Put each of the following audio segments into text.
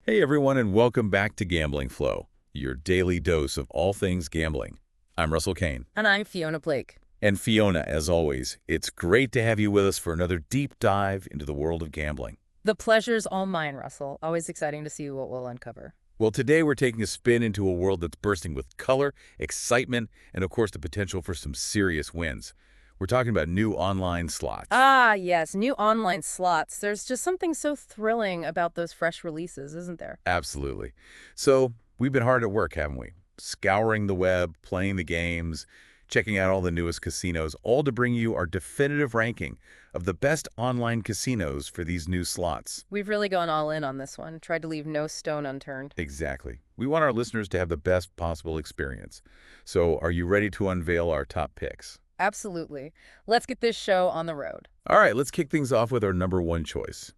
Hey everyone, and welcome back to Gambling Flow, your daily dose of all things gambling. I'm Russell Kane. And I'm Fiona Blake. And Fiona, as always, it's great to have you with us for another deep dive into the world of gambling. The pleasure's all mine, Russell. Always exciting to see what we'll uncover. Well, today we're taking a spin into a world that's bursting with color, excitement, and of course the potential for some serious wins. We're talking about new online slots. Ah, yes, new online slots. There's just something so thrilling about those fresh releases, isn't there? Absolutely. So we've been hard at work, haven't we? Scouring the web, playing the games, checking out all the newest casinos, all to bring you our definitive ranking of the best online casinos for these new slots. We've really gone all in on this one, tried to leave no stone unturned. Exactly. We want our listeners to have the best possible experience. So are you ready to unveil our top picks? Absolutely. Let's get this show on the road. All right, let's kick things off with our number one choice.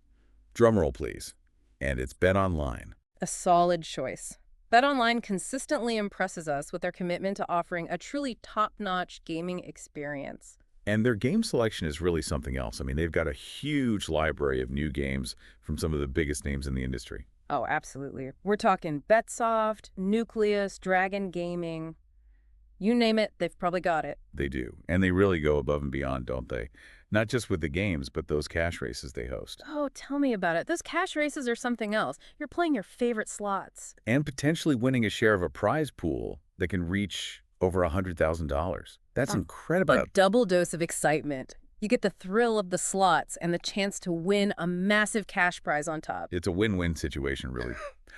Drumroll, please. And it's BetOnline. A solid choice. BetOnline consistently impresses us with their commitment to offering a truly top-notch gaming experience. And their game selection is really something else. I mean, they've got a huge library of new games from some of the biggest names in the industry. Oh, absolutely. We're talking Betsoft, Nucleus, Dragon Gaming. You name it, they've probably got it. They do. And they really go above and beyond, don't they? Not just with the games, but those cash races they host. Oh, tell me about it. Those cash races are something else. You're playing your favorite slots. And potentially winning a share of a prize pool that can reach over $100,000. That's incredible. A double dose of excitement. You get the thrill of the slots and the chance to win a massive cash prize on top. It's a win-win situation, really.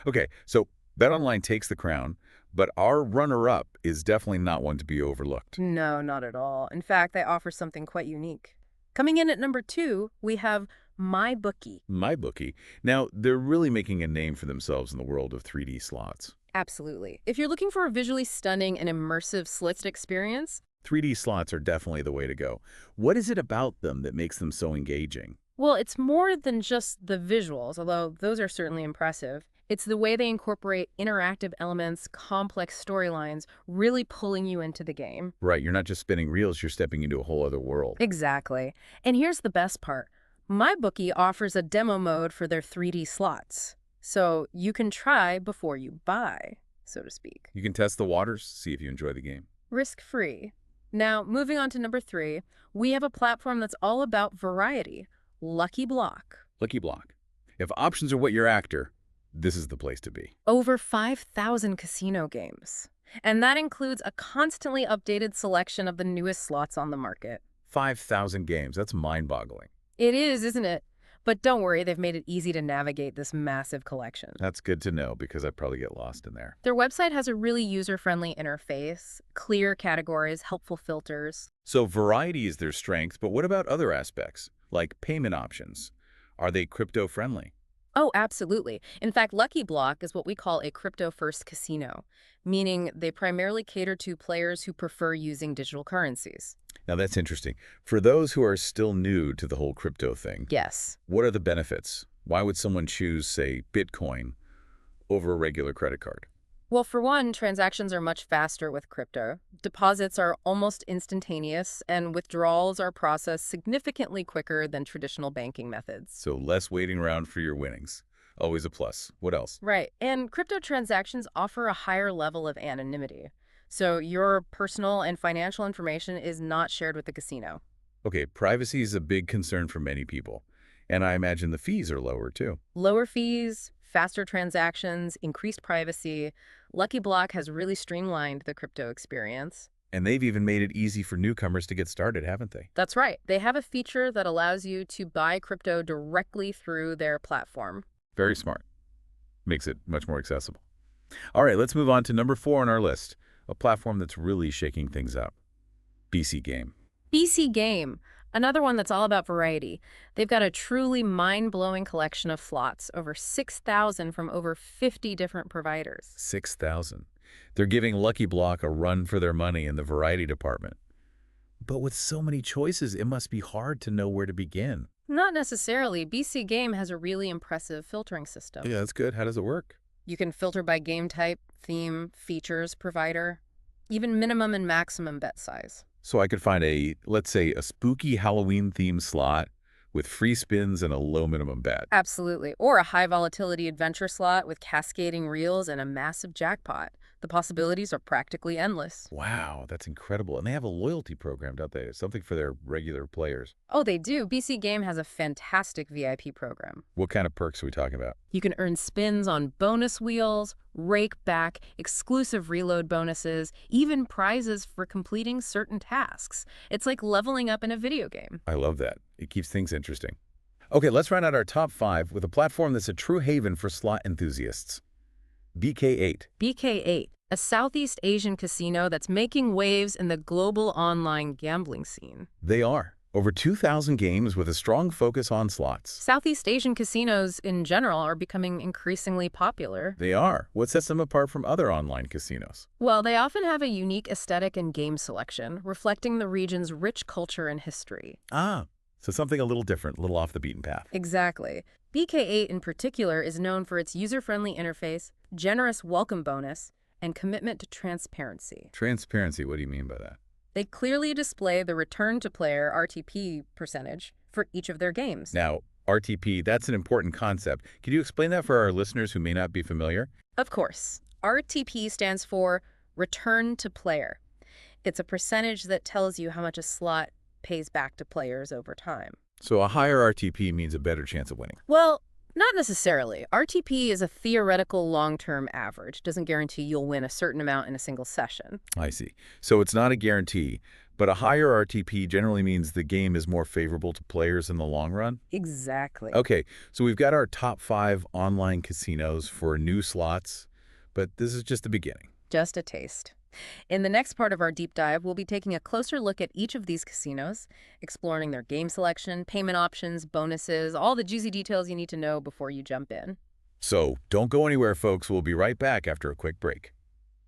Okay, so BetOnline takes the crown, but our runner-up is definitely not one to be overlooked. No, not at all. In fact, they offer something quite unique. Coming in at number 2, we have MyBookie. MyBookie. Now, they're really making a name for themselves in the world of 3D slots. Absolutely. If you're looking for a visually stunning and immersive slot experience, 3D slots are definitely the way to go. What is it about them that makes them so engaging? well, it's more than just the visuals, although those are certainly impressive. It's the way they incorporate interactive elements, complex storylines, really pulling you into the game. Right, you're not just spinning reels, you're stepping into a whole other world. Exactly. And here's the best part. MyBookie offers a demo mode for their 3D slots. So you can try before you buy, so to speak. You can test the waters, see if you enjoy the game. Risk-free. Now, moving on to number 3, we have a platform that's all about variety. Lucky Block. Lucky Block. If options are what you're after, this is the place to be. Over 5,000 casino games. And that includes a constantly updated selection of the newest slots on the market. 5,000 games, that's mind-boggling. It is, isn't it? But don't worry, they've made it easy to navigate this massive collection. That's good to know because I'd probably get lost in there. Their website has a really user-friendly interface, clear categories, helpful filters. So variety is their strength, but what about other aspects, like payment options? Are they crypto-friendly? Oh, absolutely. In fact, Lucky Block is what we call a crypto-first casino, meaning they primarily cater to players who prefer using digital currencies. Now that's interesting. For those who are still new to the whole crypto thing, Yes. what are the benefits? Why would someone choose, say, Bitcoin over a regular credit card? Well, for one, transactions are much faster with crypto. Deposits are almost instantaneous, and withdrawals are processed significantly quicker than traditional banking methods. So less waiting around for your winnings. Always a plus. What else? Right, and crypto transactions offer a higher level of anonymity. So your personal and financial information is not shared with the casino. Okay, privacy is a big concern for many people. And I imagine the fees are lower, too. Lower fees, faster transactions, increased privacy. Lucky Block has really streamlined the crypto experience. And they've even made it easy for newcomers to get started, haven't they? That's right. They have a feature that allows you to buy crypto directly through their platform. Very smart. Makes it much more accessible. All right, let's move on to number 4 on our list, a platform that's really shaking things up. BC Game. BC Game, another one that's all about variety. They've got a truly mind-blowing collection of slots, over 6,000 from over 50 different providers. 6,000. They're giving Lucky Block a run for their money in the variety department. But with so many choices, it must be hard to know where to begin. Not necessarily. BC Game has a really impressive filtering system. Yeah, that's good. How does it work? You can filter by game type, theme, features, provider, even minimum and maximum bet size. So I could find let's say, a spooky Halloween-themed slot with free spins and a low minimum bet. Absolutely. Or a high volatility adventure slot with cascading reels and a massive jackpot. The possibilities are practically endless. Wow, that's incredible. And they have a loyalty program, don't they? Something for their regular players. Oh, they do. BC Game has a fantastic VIP program. What kind of perks are we talking about? You can earn spins on bonus wheels, rake back, exclusive reload bonuses, even prizes for completing certain tasks. It's like leveling up in a video game. I love that. It keeps things interesting. Okay, let's round out our top 5 with a platform that's a true haven for slot enthusiasts. BK8. BK8, a Southeast Asian casino that's making waves in the global online gambling scene. They are. Over 2,000 games with a strong focus on slots. Southeast Asian casinos in general are becoming increasingly popular. They are. What sets them apart from other online casinos? Well, they often have a unique aesthetic and game selection, reflecting the region's rich culture and history. Ah, so something a little different, a little off the beaten path. Exactly. BK8 in particular is known for its user-friendly interface, generous welcome bonus, and commitment to transparency. Transparency, what do you mean by that? They clearly display the return-to-player RTP percentage for each of their games. Now, RTP, that's an important concept. Can you explain that for our listeners who may not be familiar? Of course. RTP stands for return to player. It's a percentage that tells you how much a slot pays back to players over time. So a higher RTP means a better chance of winning. Well, not necessarily. RTP is a theoretical long-term average. Doesn't guarantee you'll win a certain amount in a single session. I see. So it's not a guarantee, but a higher RTP generally means the game is more favorable to players in the long run? Exactly. Okay, so we've got our top 5 online casinos for new slots, but this is just the beginning. Just a taste. In the next part of our deep dive, we'll be taking a closer look at each of these casinos, exploring their game selection, payment options, bonuses, all the juicy details you need to know before you jump in. So don't go anywhere, folks. We'll be right back after a quick break.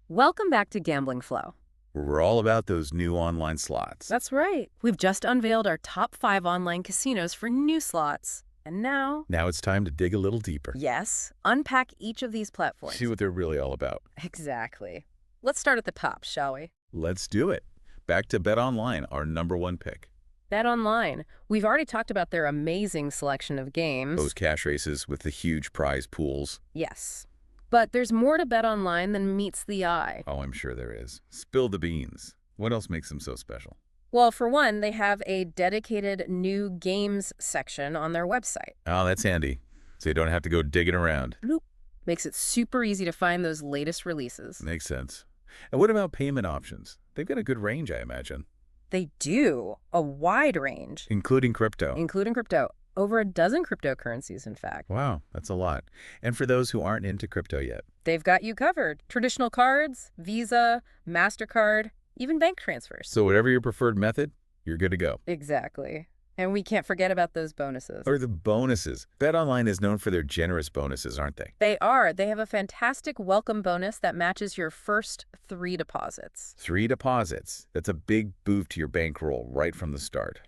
Welcome back to Gambling Flow. We're all about those new online slots. That's right. We've just unveiled our top 5 online casinos for new slots. And now Now it's time to dig a little deeper. yes, unpack each of these platforms. See what they're really all about. Exactly. Let's start at the top, shall we? Let's do it. Back to BetOnline, our #1 pick. BetOnline. We've already talked about their amazing selection of games. Those cash races with the huge prize pools. Yes. But there's more to BetOnline than meets the eye. Oh, I'm sure there is. Spill the beans. What else makes them so special? Well, for one, they have a dedicated new games section on their website. Oh, that's handy. So you don't have to go digging around. Bloop. Makes it super easy to find those latest releases. Makes sense. And what about payment options? They've got a good range, I imagine. They do. A wide range. Including crypto. Including crypto. Over a dozen cryptocurrencies, in fact. Wow, that's a lot. And for those who aren't into crypto yet. They've got you covered. Traditional cards, Visa, MasterCard, even bank transfers. So whatever your preferred method, you're good to go. Exactly. And we can't forget about those bonuses. Or the bonuses. BetOnline is known for their generous bonuses, aren't they? They are. They have a fantastic welcome bonus that matches your first 3 deposits. 3 deposits. That's a big boost to your bankroll right from the start.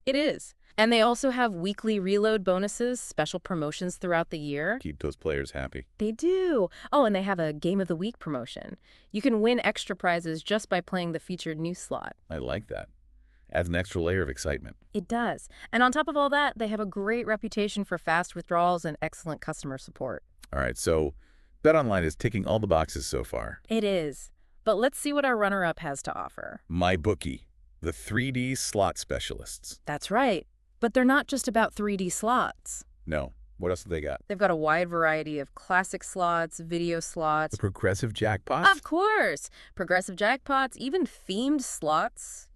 It is. And they also have weekly reload bonuses, special promotions throughout the year. Keep those players happy. They do. Oh, and they have a Game of the Week promotion. You can win extra prizes just by playing the featured new slot. I like that. Adds an extra layer of excitement. It does. And on top of all that, they have a great reputation for fast withdrawals and excellent customer support. All right, so BetOnline is ticking all the boxes so far. It is. But let's see what our runner-up has to offer. MyBookie, the 3D slot specialists. That's right. But they're not just about 3D slots. No. What else have they got? They've got a wide variety of classic slots, video slots. The progressive jackpots? Of course! Progressive jackpots, even themed slots,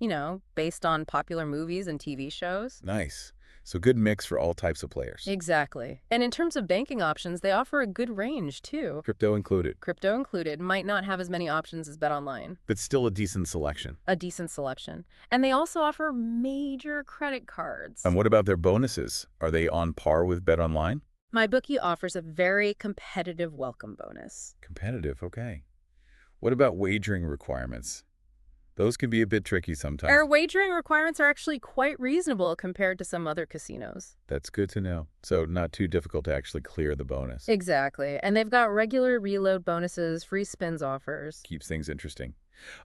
based on popular movies and TV shows. Nice. So good mix for all types of players. Exactly. And in terms of banking options, they offer a good range, too. Crypto included. Crypto included might not have as many options as BetOnline. But still a decent selection. A decent selection. And they also offer major credit cards. And what about their bonuses? Are they on par with BetOnline? MyBookie offers a very competitive welcome bonus. Competitive, okay. What about wagering requirements? Those can be a bit tricky sometimes. Our wagering requirements are actually quite reasonable compared to some other casinos. That's good to know. So not too difficult to actually clear the bonus. Exactly. And they've got regular reload bonuses, free spins offers. Keeps things interesting.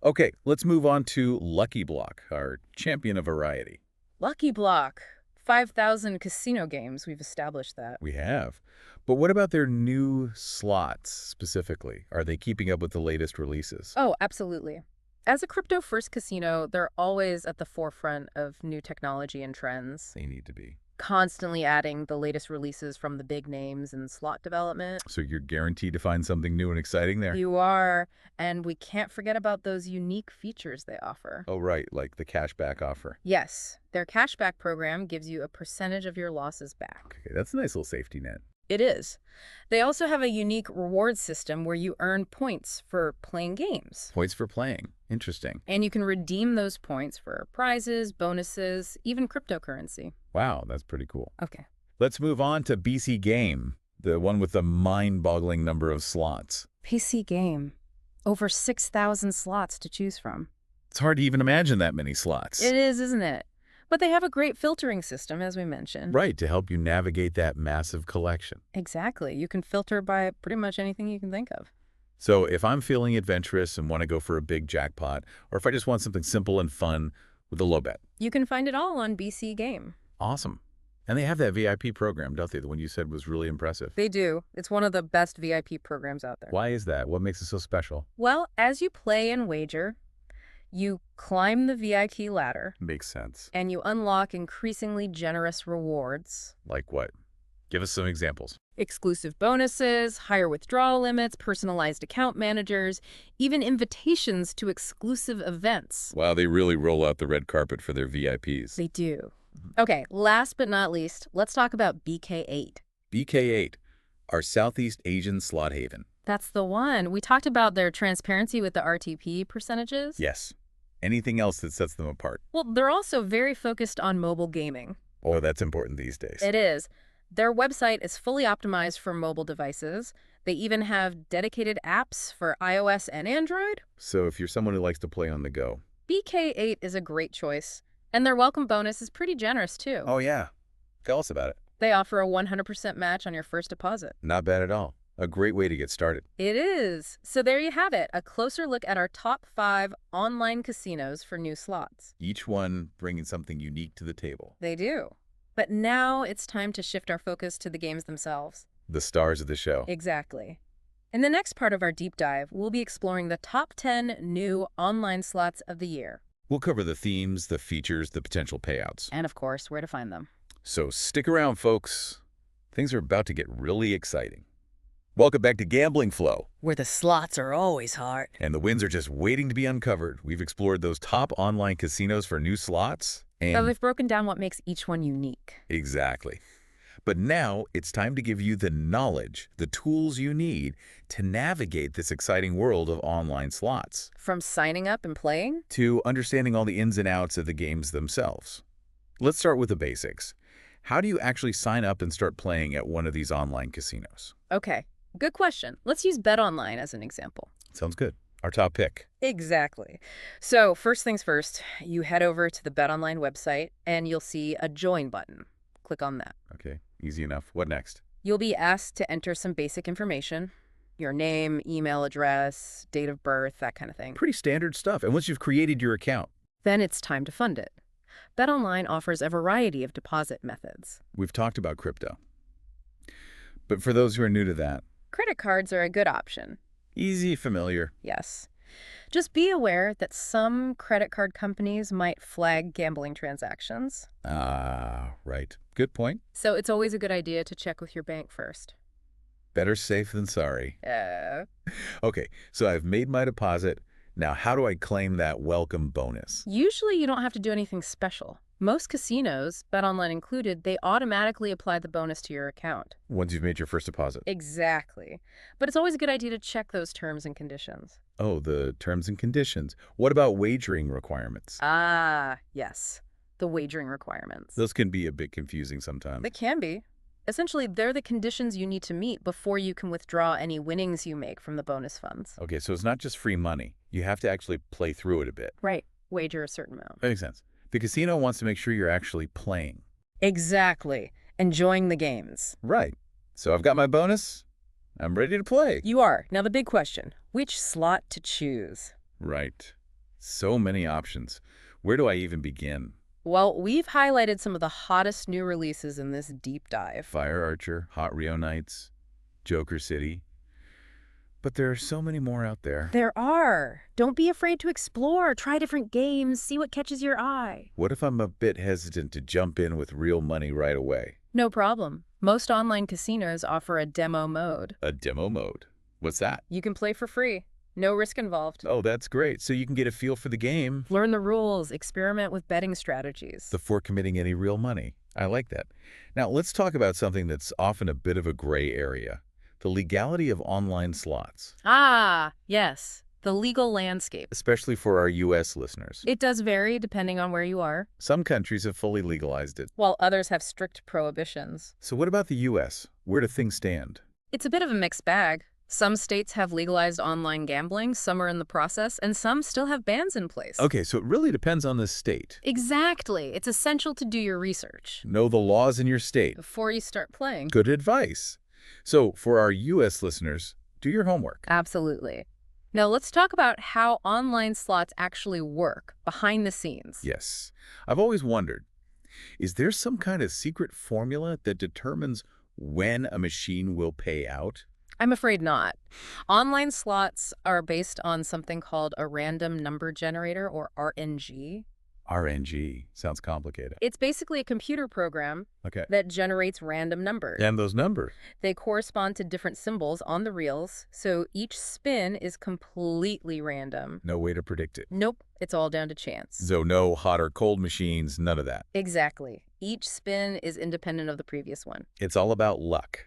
Okay, let's move on to Lucky Block, our champion of variety. Lucky Block. 5,000 casino games, we've established that. We have. But what about their new slots specifically? Are they keeping up with the latest releases? Oh, absolutely. As a crypto-first casino, they're always at the forefront of new technology and trends, They need to be. constantly adding the latest releases from the big names in slot development. So you're guaranteed to find something new and exciting there? You are, and we can't forget about those unique features they offer. Oh, right, like the cashback offer. Yes, their cashback program gives you a percentage of your losses back. Okay, that's a nice little safety net. It is. They also have a unique reward system where you earn points for playing games. Points for playing. Interesting. And you can redeem those points for prizes, bonuses, even cryptocurrency. Wow, that's pretty cool. Okay. Let's move on to BC Game, the one with the mind-boggling number of slots. PC Game. Over 6,000 slots to choose from. It's hard to even imagine that many slots. It is, isn't it? But they have a great filtering system, as we mentioned. Right, to help you navigate that massive collection. Exactly. You can filter by pretty much anything you can think of. So if I'm feeling adventurous and want to go for a big jackpot, or if I just want something simple and fun with a low bet. You can find it all on BC Game. Awesome. And they have that VIP program, don't they? The one you said was really impressive. They do. It's one of the best VIP programs out there. Why is that? What makes it so special? Well, as you play and wager, you climb the VIP ladder, Makes sense. and you unlock increasingly generous rewards. Like what? Give us some examples. Exclusive bonuses, higher withdrawal limits, personalized account managers, even invitations to exclusive events. Wow, they really roll out the red carpet for their VIPs. They do. Okay, last but not least, let's talk about BK8. BK8, our Southeast Asian slot haven. That's the one. We talked about their transparency with the RTP percentages. Yes. Anything else that sets them apart? Well, they're also very focused on mobile gaming. Oh, that's important these days. It is. Their website is fully optimized for mobile devices. They even have dedicated apps for iOS and Android. So if you're someone who likes to play on the go. BK8 is a great choice. And their welcome bonus is pretty generous, too. Oh, yeah. Tell us about it. They offer a 100% match on your first deposit. Not bad at all. A great way to get started. It is. So there you have it, a closer look at our top 5 online casinos for new slots. Each one bringing something unique to the table. They do. But now it's time to shift our focus to the games themselves. The stars of the show. Exactly. In the next part of our deep dive, we'll be exploring the top 10 new online slots of the year. We'll cover the themes, the features, the potential payouts. And of course, where to find them. So stick around, folks. Things are about to get really exciting. Welcome back to Gambling Flow. Where the slots are always hard. And the wins are just waiting to be uncovered. We've explored those top online casinos for new slots. So And they've broken down what makes each one unique. exactly. But now it's time to give you the knowledge, the tools you need to navigate this exciting world of online slots, From signing up and playing? to understanding all the ins and outs of the games themselves. Let's start with the basics. How do you actually sign up and start playing at one of these online casinos? Okay, good question. Let's use BetOnline as an example. Sounds good. Our top pick. Exactly. So first things first, you head over to the BetOnline website and you'll see a join button. Click on that. Okay, easy enough. What next? You'll be asked to enter some basic information, your name, email address, date of birth, that kind of thing. Pretty standard stuff. And once you've created your account, Then it's time to fund it. BetOnline offers a variety of deposit methods. we've talked about crypto. But for those who are new to that, Credit cards are a good option, easy, familiar. yes. Just be aware that some credit card companies might flag gambling transactions. Ah, right. Good point. So it's always a good idea to check with your bank first. Better safe than sorry. Uh, Okay, so I've made my deposit. Now, how do I claim that welcome bonus? Usually you don't have to do anything special. Most casinos, BetOnline included, they automatically apply the bonus to your account. Once you've made your first deposit. Exactly. But it's always a good idea to check those terms and conditions. Oh, the terms and conditions. What about wagering requirements? Ah, yes. The wagering requirements. Those can be a bit confusing sometimes. They can be. Essentially, they're the conditions you need to meet before you can withdraw any winnings you make from the bonus funds. Okay, so it's not just free money. You have to actually play through it a bit. Right. Wager a certain amount. That makes sense. The casino wants to make sure you're actually playing. Exactly. Enjoying the games. Right. So I've got my bonus. I'm ready to play. You are. Now the big question, which slot to choose? Right. So many options. Where do I even begin? Well, we've highlighted some of the hottest new releases in this deep dive. Fire Archer, Hot Rio Nights, Joker City. But there are so many more out there. There are. Don't be afraid to explore. Try different games. See what catches your eye. What if I'm a bit hesitant to jump in with real money right away? No problem. Most online casinos offer a demo mode. A demo mode. What's that? You can play for free. No risk involved. Oh, that's great. So you can get a feel for the game Learn the rules. Experiment with betting strategies. before committing any real money. I like that. Now, let's talk about something that's often a bit of a gray area. The legality of online slots, Ah, yes. The legal landscape. especially for our U.S. listeners. It does vary depending on where you are, Some countries have fully legalized it. while others have strict prohibitions. So what about the U.S.? Where do things stand? It's a bit of a mixed bag. Some states have legalized online gambling, some are in the process, and some still have bans in place. Okay, so it really depends on the state. Exactly. It's essential to do your research Know the laws in your state. before you start playing. Good advice. So for our U.S. listeners, do your homework. Absolutely. Now let's talk about how online slots actually work behind the scenes. Yes. I've always wondered, is there some kind of secret formula that determines when a machine will pay out? I'm afraid not. Online slots are based on something called a random number generator, or RNG. RNG. Sounds complicated. It's basically a computer program Okay. that generates random numbers. And those numbers? They correspond to different symbols on the reels, so each spin is completely random. No way to predict it. Nope, it's all down to chance. So no hot or cold machines, none of that. Exactly. Each spin is independent of the previous one. It's all about luck.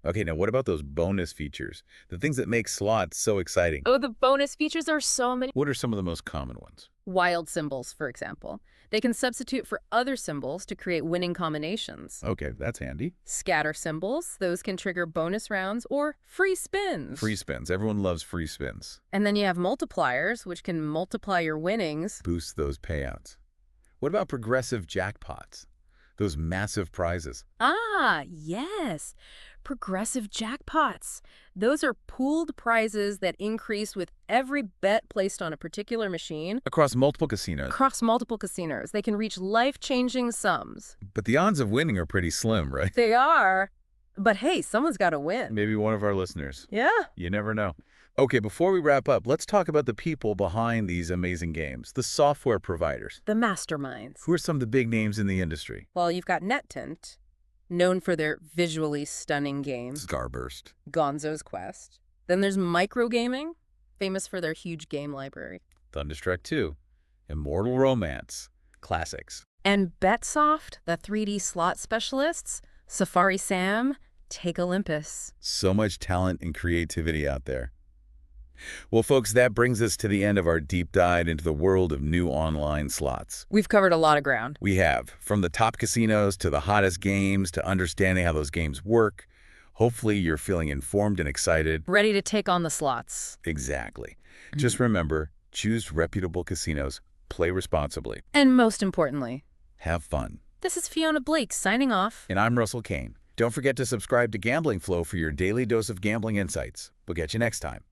Okay, now what about those bonus features? The things that make slots so exciting. Oh, the bonus features are so many. What are some of the most common ones? Wild symbols, for example. They can substitute for other symbols to create winning combinations. Okay, that's handy. Scatter symbols, those can trigger bonus rounds or free spins. Free spins. Everyone loves free spins. And then you have multipliers, which can multiply your winnings. Boost those payouts. What about progressive jackpots? Those massive prizes. Ah, yes. Progressive jackpots. Those are pooled prizes that increase with every bet placed on a particular machine Across multiple casinos. across multiple casinos. They can reach life-changing sums. But the odds of winning are pretty slim, right? They are. But hey, someone's got to win. Maybe one of our listeners. Yeah. You never know. Okay, before we wrap up, let's talk about the people behind these amazing games, the software providers. The masterminds. Who are some of the big names in the industry? Well, you've got NetTint, known for their visually stunning games, Starburst. Gonzo's Quest. Then there's Microgaming, famous for their huge game library. Thunderstruck 2. Immortal Romance. Classics. And Betsoft, the 3D slot specialists, Safari Sam, Take Olympus. So much talent and creativity out there. Well, folks, that brings us to the end of our deep dive into the world of new online slots. We've covered a lot of ground. We have, from the top casinos to the hottest games to understanding how those games work. Hopefully, you're feeling informed and excited. Ready to take on the slots. Exactly. Just remember, choose reputable casinos, play responsibly, And most importantly, have fun. this is Fiona Blake signing off. And I'm Russell Kane. Don't forget to subscribe to Gambling Flow for your daily dose of gambling insights. We'll catch you next time.